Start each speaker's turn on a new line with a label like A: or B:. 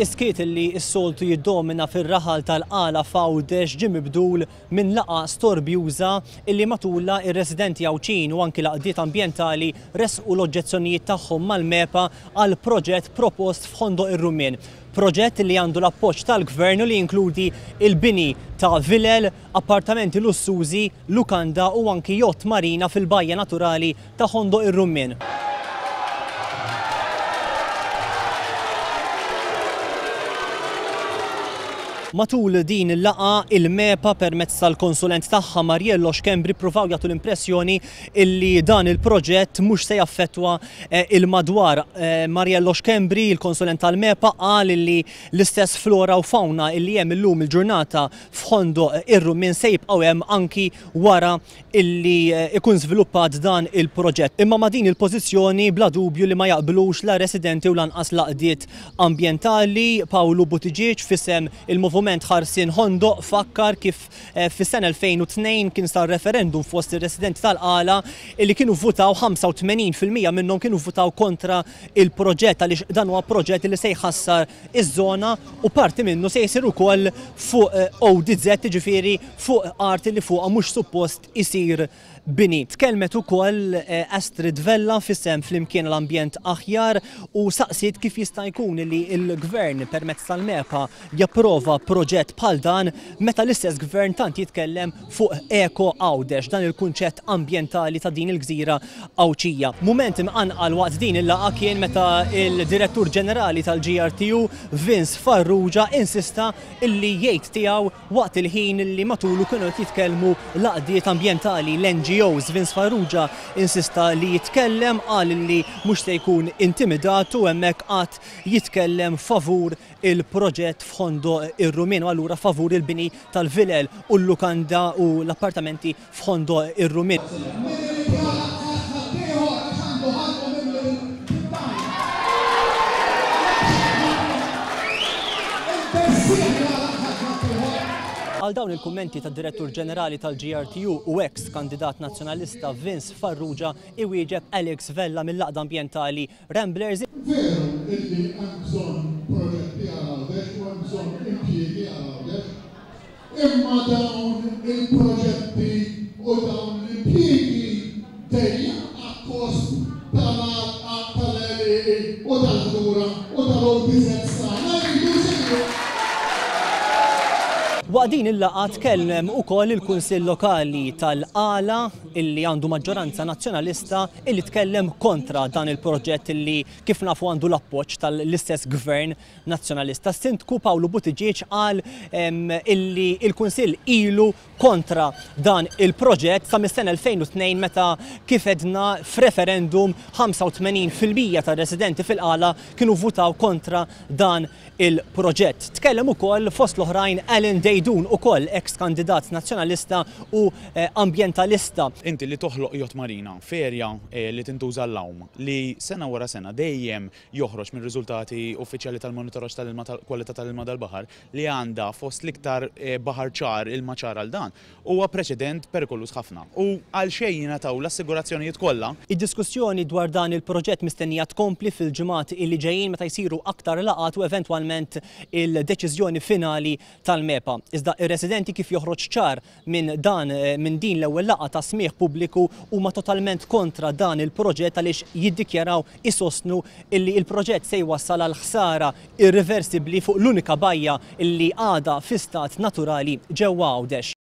A: Iskiet li s-soltu jiddomina fir-raħal tal-qala f'Għawdex ġie mibdul minn laqgħa storbjuża illi matulla ir-residenti Għawċin u anki l-għaqdiet ambjentali resqu l-oġġezzjonijiet tagħhom mal-MEPA għal proġett propost f'Ħondoq ir-Rumien. Proġett li għandu l-appoġġ tal-Gvern u li jinkludi il-bini ta' vilel, appartamenti lussużi, lukanda u anki jott marina fil-bajja naturali ta' Ħondoq ir-Rumien. Matul din il-laqa il-MEPA permezz tal-konsulent tagħha Mariello Xkembri pruvaw jagħtu l-impressjoni illi dan il-proġett mhux se jaffettwa il-madwar. Mariello Xkembri, il-konsulent tal-MEPA, qal illi l-istess flora u fauna illi hemm illum il-ġurnata f'Ħondoq ir-Rumien se jibqgħu hemm anki wara illi ikun żviluppat dan il-proġett. Imma ma' din il-pożizzjoni bla dubju li ma jaqblux la residenti u lanqas laqdiet ambjentali. Pawlu Buttigieg fisem il-Moviment Ħarsien Ħondoq fakkar kif fis-sena 2002 kien sar referendum fost ir-residenti tal-qala illi kienu votaw 85% minnhom kienu votaw kontra il-proġett għaliex dan huwa proġett li se jħassar iż-żona u parti minnu se jsir ukoll fuq ODZ, ġifieri fuq art li fuqha mhux suppost isir bini. Tkellmet ukoll Astrid Vella fis-sem flimkien l-ambjent aħjar u saqsiet kif jista' jkun li l-Gvern permezz tal-MEPA japprova proġett bħal dan meta l-istess Gvern tant jitkellem fuq Eko Għawdex, dan il-kunċett ambjentali ta' din il-gżira Għawċija. Mument imqanqal waqt din il-laqgħa kien meta il-Direttur Ġenerali tal-GRTU Vince Farrugia insista illi jgħid tiegħu waqt il-ħin li matulu kienu jitkellmu laqdiet ambjentali l-NGOs. Vince Farrugia insista li jitkellem, qal li mhux se jkun intimidatu hemmhekk qatt jitkellem favur il-proġett f'Ħondoq ir-Rumien u allura favur il-bini tal-vilel u l-lukanda u l-appartamenti f'Ħondoq ir-Rumien. Għal dawn il-kummenti tad-Direttur Ġenerali tal-GRTU u ex kandidat nazzjonalista Vince Farrugia iwieġeb Alex Vella mill-laqda ambjentali Ramblers.
B: Veru illi hemm bżonn proġetti għal Għawdex u hemm bżonn impjiegi għal Għawdex, imma dawn il-proġetti u dawn l-impjiegi dejjem għall-kost tal-LEE u tal-ħdura u tal-ODZ tagħna.
A: Waqt din il-laqgħa tkellem ukoll il-Kunsill Lokali tal-Qala illi għandu maġġoranza nazzjonalista illi tkellem kontra dan il-proġett illi kif nafu għandu l-appoġġ tal-istess Gvern nazzjonalista. Sindku Pawlu Buttigieg qal illi il-Kunsill ilu kontra dan il-proġett sa mis-sena 2002 meta kif edna f'referendum 85% tar-residenti fil-Qala kienu votaw kontra dan il-proġett. Tkellem ukoll fost l-oħrajn Ellen Dejdun ukoll ex kandidat nazzjonalista u ambjentalista.
C: Inti li toħloq jott marina, ferja li tintuża l-lawm, li sena wara sena dejjem joħroġ minn riżultati uffiċjali tal-monitoraġġ tal-kwalità tal-ilma tal-baħar li għandha fost l-iktar baħar ċar ilma ċar għal dan huwa preċedent perikolus ħafna. U għal xejn jingħataw l-assigurazzjonijiet kollha.
A: Id-diskussjoni dwar dan il-proġett mistennija tkompli fil-ġimgħat illi ġejjin meta jsiru aktar laqgħat u eventwalment il-deċiżjoni finali tal-MEPA. Iżda ir-residenti kif joħroġ ċar minn din l-ewwel laqgħa ta' smigħ pubbliku huma totalment kontra dan il-proġett għaliex jiddikjaraw isostnu illi il-proġett se jwassal għal ħsara irreversibbli fuq l-unika bajja illi għadha fi stat naturali ġewwa Għawdex.